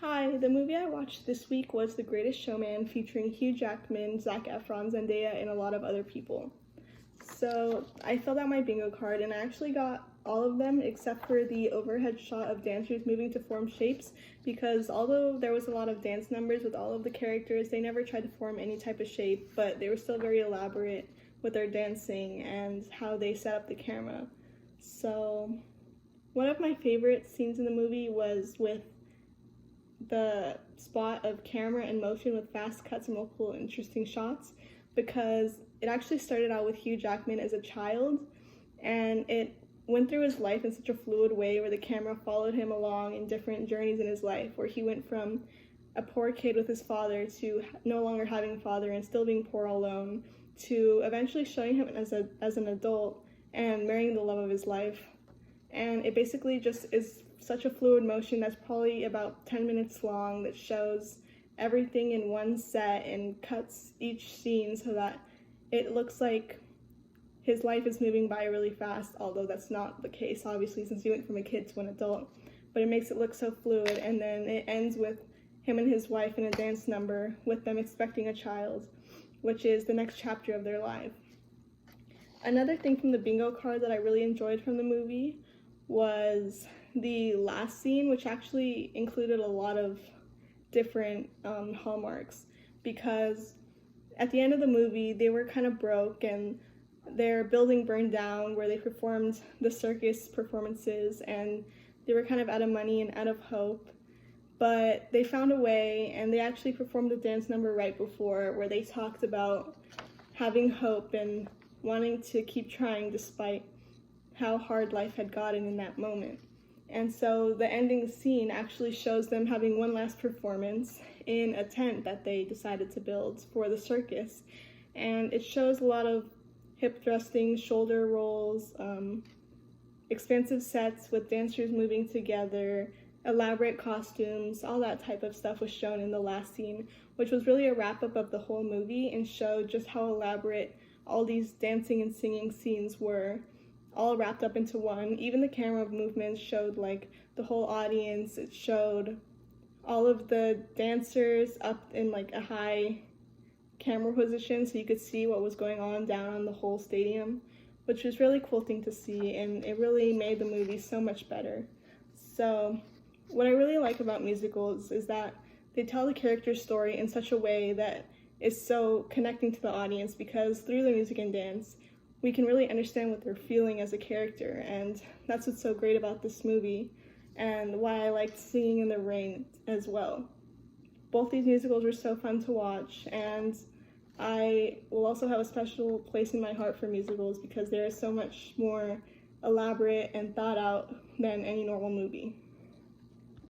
Hi, the movie I watched this week was The Greatest Showman featuring Hugh Jackman, Zac Efron, Zendaya, and a lot of other people. So I filled out my bingo card and I actually got all of them except for the overhead shot of dancers moving to form shapes, because although there was a lot of dance numbers with all of the characters, they never tried to form any type of shape, but they were still very elaborate with their dancing and how they set up the camera. So one of my favorite scenes in the movie was with the spot of camera in motion with fast cuts and multiple interesting shots, because it actually started out with Hugh Jackman as a child, and it went through his life in such a fluid way where the camera followed him along in different journeys in his life, where he went from a poor kid with his father to no longer having a father and still being poor alone, to eventually showing him as an adult and marrying the love of his life. And it basically just is such a fluid motion that's probably about 10 minutes long, that shows everything in one set and cuts each scene so that it looks like his life is moving by really fast, although that's not the case, obviously, since he went from a kid to an adult. But it makes it look so fluid, and then it ends with him and his wife in a dance number with them expecting a child, which is the next chapter of their life. Another thing from the bingo card that I really enjoyed from the movie was the last scene, which actually included a lot of different hallmarks, because at the end of the movie they were kind of broke and their building burned down where they performed the circus performances, and they were kind of out of money and out of hope, but they found a way and they actually performed a dance number right before where they talked about having hope and wanting to keep trying despite how hard life had gotten in that moment. And so the ending scene actually shows them having one last performance in a tent that they decided to build for the circus. And it shows a lot of hip thrusting, shoulder rolls, expensive sets with dancers moving together, elaborate costumes, all that type of stuff was shown in the last scene, which was really a wrap-up of the whole movie and showed just how elaborate all these dancing and singing scenes were, all wrapped up into one. Even the camera movements showed like the whole audience. It showed all of the dancers up in like a high camera position so you could see what was going on down on the whole stadium, which was really cool thing to see, and it really made the movie so much better. So what I really like about musicals is that they tell the character's story in such a way that is so connecting to the audience, because through the music and dance we can really understand what they're feeling as a character, and that's what's so great about this movie and why I liked Singing in the Rain as well. Both these musicals were so fun to watch, and I will also have a special place in my heart for musicals because they are so much more elaborate and thought out than any normal movie.